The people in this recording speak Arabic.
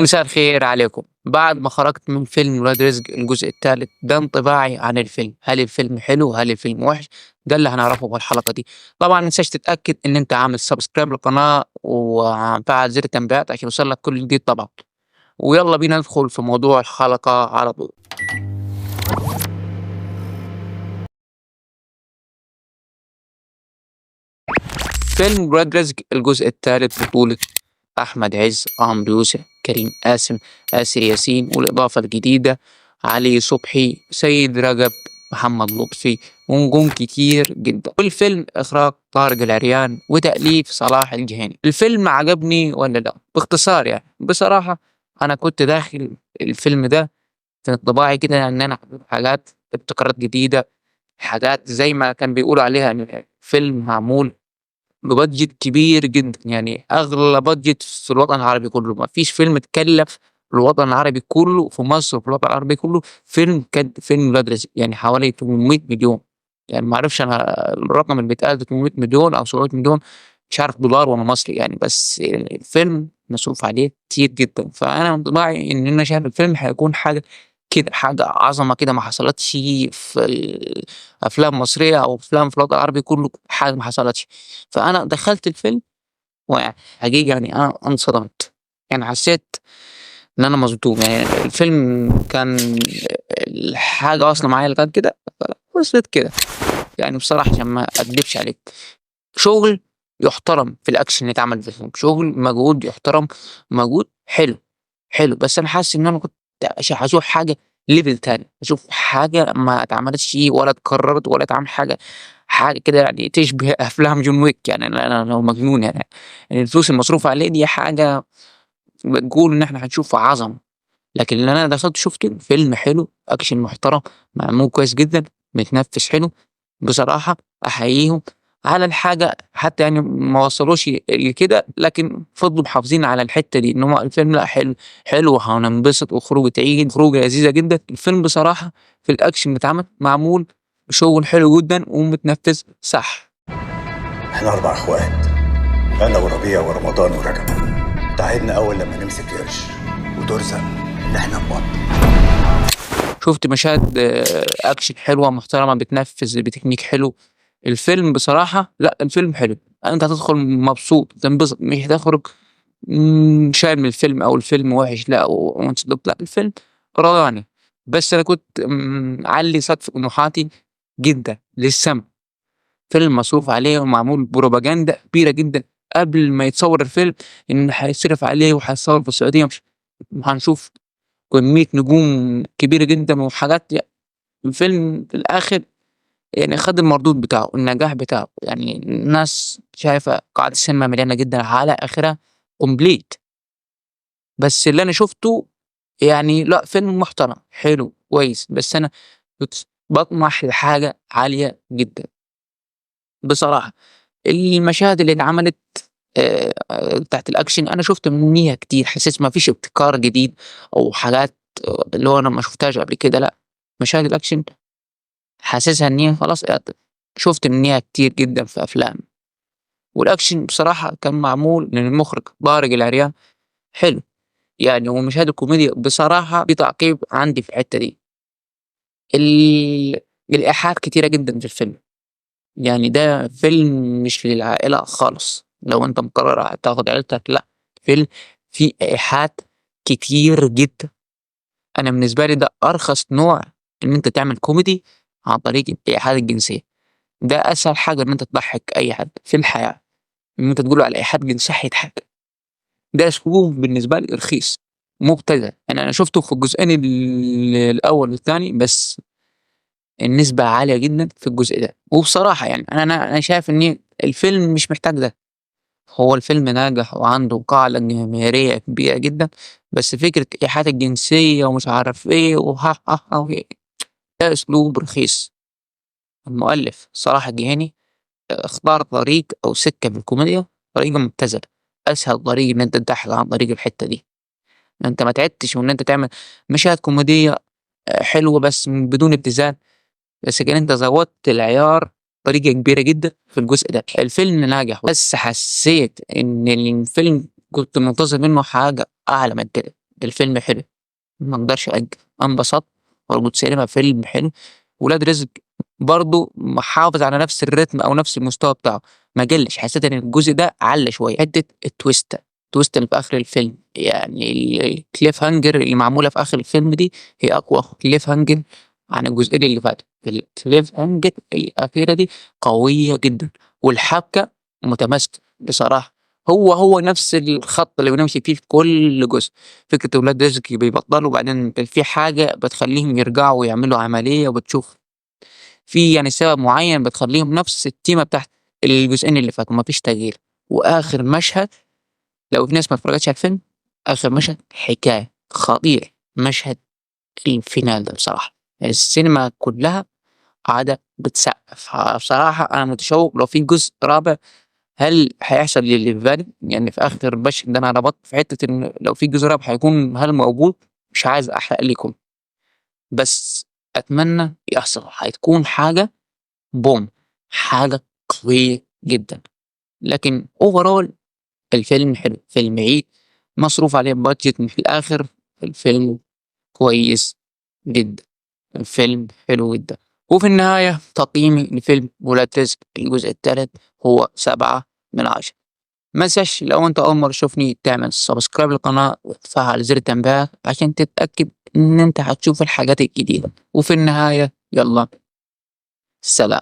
مساء الخير عليكم. بعد ما خرجت من فيلم ولاد رزق الجزء الثالث، ده انطباعي عن الفيلم. هل الفيلم حلو؟ هل الفيلم وحش؟ ده اللي هنعرفه في الحلقة دي. طبعا متنساش تتأكد ان انت عامل سبسكرايب للقناة وفعل زر التنبيهات عشان يوصلك كل جديد طبعا. ويلا بينا ندخل في موضوع الحلقة على طول. فيلم ولاد رزق الجزء الثالث بطولة أحمد عز، عمرو يوسف، كريم قاسم، آسر ياسين، والإضافة الجديدة علي صبحي، سيد رجب، محمد لطفي، ونجوم كتير جدا. والفيلم إخراج طارق العريان وتأليف صلاح الجهيني. الفيلم عجبني ولا لا؟ باختصار يعني بصراحة أنا كنت داخل الفيلم ده في انطباعي كده إن أنا حاجات ابتكارات جديدة، حاجات زي ما كان بيقولوا عليها إن فيلم معمول ببادجت كبير جدًا، يعني أغلى بادجت في الوطن العربي كله. ما فيش فيلم اتكلف في الوطن العربي كله، في مصر وفي الوطن العربي كله فيلم ولاد رزق، يعني حوالي 800 مليون. يعني ما اعرفش انا الرقم اللي بيتقال ده 800 مليون او 700 مليون، مش عارف دولار ولا مصري يعني، بس الفيلم مصروف عليه كتير جدا. فانا انطباعي ان انا شايف الفيلم هيكون حاجه كده، حاجه عظمه كده ما حصلتش في الافلام المصريه او افلام في الوطن العربي كله، حاجه ما حصلتش. فأنا دخلت الفيلم وحقيقي يعني أنا انصدمت، يعني حسيت إن أنا مصدوم. يعني الفيلم كان الحاجة واصلة معايا لغاية كده، وصلت كده. يعني بصراحة عشان ما أكدبش عليك، شغل يحترم في الأكشن اللي اتعمل في الفيلم، شغل مجهود يحترم، مجهود حلو حلو. بس أنا حاسس إن أنا كنت هاشوف حاجة level تاني، أشوف حاجة ما اتعملتش ولا اتكررت ولا اتعمل حاجة كده يعني تشبه أفلام جون ويك. يعني أنا لو مجنون يعني الفلوس المصروفة عليه دي حاجة بتقول إن إحنا هنشوف عظمة. لكن اللي أنا دخلت شُفته فيلم حلو، أكشن محترم، معمول كويس جدًا، متنفّذ حلو. بصراحة أحييهم على الحاجة، حتى يعني ما وصلوش لكده، لكن فضلوا محافظين على الحتّة دي، إن هو الفيلم لأ حلو وهننبسط وخروجة عيد، خروجة لذيذة جدًا. الفيلم بصراحة في الأكشن اللي اتعمل معمول بشغل حلو جدًا ومتنفّذ صح. احنا 4 اخوات، انا وربيع ورمضان ورجب. تعبنا اول لما نمسك قرش وترزق ان احنا نبطل. شُفت مشاهد أكشن حلوة محترمة بتنفّذ بتكنيك حلو. الفيلم بصراحة لأ، الفيلم حلو، أنت هتدخل مبسوط تنبسط، مش هتخرج شايل من الفيلم أو الفيلم وِحِش لأ ومتصدّق لأ، الفيلم رواني. بس أنا كنت معلّي سقف طموحاتي جدًا للسما. فيلم مصروف عليه ومعمول بروباجندا كبيرة جدًا قبل ما يتصوّر الفيلم، إن هيتصرف عليه وهيتصوّر في السعودية، مش وهنشوف كمية نجوم كبيرة جدًا وحاجات. الفيلم في الآخر يعني خَد المردود بتاعه، النجاح بتاعه. يعني الناس شايفة قاعة السينما مليانة جدًا على آخرها complete. بس اللي أنا شُفته يعني لأ، فيلم محترم، حلو، كويس. بس أنا كنت باطمح لحاجة عالية جدًا بصراحة. المشاهد اللي اتعملت بتاعة الأكشن أنا شُفت منيها كتير، حسيت ما فيش ابتكار جديد أو حاجات اللي هو أنا ما شُفتهاش قبل كده لأ. مشاهد الأكشن حاسسها إن هي خلاص شُفت منيها كتير جدًا في أفلام. والأكشن بصراحة كان معمول من المُخرج طارق العريان حلو. يعني ومشاهد الكوميديا بصراحة في تعقيب عندي في الحتّة دي. الإيحاءات كتيرة جدًا في الفيلم، يعني ده فيلم مش للعائلة خالص، لو أنت مقرر تاخد عيلتك لأ، فيلم فيه إيحاءات كتير جدًا. أنا بالنسبة لي ده أرخص نوع إن أنت تعمل كوميدي عن طريق الإيحاءات الجنسية. ده أسهل حاجة إن أنت تضحّك أي حد في الحياة، إن أنت تقول له على إيحاء جنسي هيضحك. ده أسلوب بالنسبة لي رخيص، مبتذل. يعني أنا شُفته في الجزئين الأول والتاني، بس النسبة عالية جدًا في الجزء ده. وبصراحة يعني أنا شايف إن الفيلم مش محتاج ده. هو الفيلم ناجح وعنده قاعدة جماهيرية كبيرة جدًا، بس فكرة الإيحاءات الجنسية ومش عارف إيه ده أسلوب رخيص. المؤلف صلاح الجهيني اختار طريق أو سكة في الكوميديا، طريقة مبتذلة، أسهل طريق إن أنت تضحّك عن طريق الحتّة دي. أنت ما تعبتش وإن أنت تعمل مشاهد كوميدية حلوة بس بدون ابتذال، بس كان أنت زوّدت العيار بطريقة كبيرة جدًا في الجزء ده. الفيلم ناجح بس حسّيت إن الفيلم كنت منتظر منّه حاجة أعلى من كده. الفيلم حلو، ما اقدرش أنكر، انبسطت وارجوت سينما فيلم حلو. ولاد رزق برضه محافظ على نفس الريتم او نفس المستوى بتاعه، ما قلش. حسيت ان الجزء ده علّى شويه حته التويست اللي في اخر الفيلم، يعني الكليف هانجر اللي معموله في اخر الفيلم دي هي اقوى كليف هانجر عن الجزئين اللي فاتوا. الكليف هانجر الاخيره دي قويه جدا، والحبكه متماسكه بصراحه. هو نفس الخط اللي بنمشي فيه في كل جزء. فكرة ولاد رزق بيبطلوا وبعدين في حاجة بتخليهم يرجعوا ويعملوا عملية، وبتشوف في يعني سبب معين بتخليهم نفس التيمة بتاعت الجزئين اللي فاتوا، مفيش تغيير. وآخر مشهد، لو في ناس ما اتفرجتش على الفيلم، آخر مشهد حكاية خطير. مشهد الفينال ده بصراحة السينما كلها قاعدة بتسقف. بصراحة أنا متشوق لو في جزء رابع. هل هيحصل اللي في بالي؟ يعني في آخر مشهد ده أنا ربطت في حتة إن لو في جزء رابع هيكون هل موجود؟ مش عايز أحرق لكم، بس أتمنى يحصل. هتكون حاجة بوم، حاجة قوية جدا. لكن اوفرول الفيلم حلو، فيلم عيد مصروف عليه بادجت في الآخر. الفيلم كويس جدا، الفيلم حلو جدا. وفي النهاية تقييمي لفيلم ولاد رزق الجزء الثالث هو 7/10. منساش لو انت اول مرة تشوفني تعمل سبسكرايب للقناة وتفعل زر التنبيهات عشان تتأكد ان انت هتشوف الحاجات الجديدة. وفي النهاية يلا، سلام.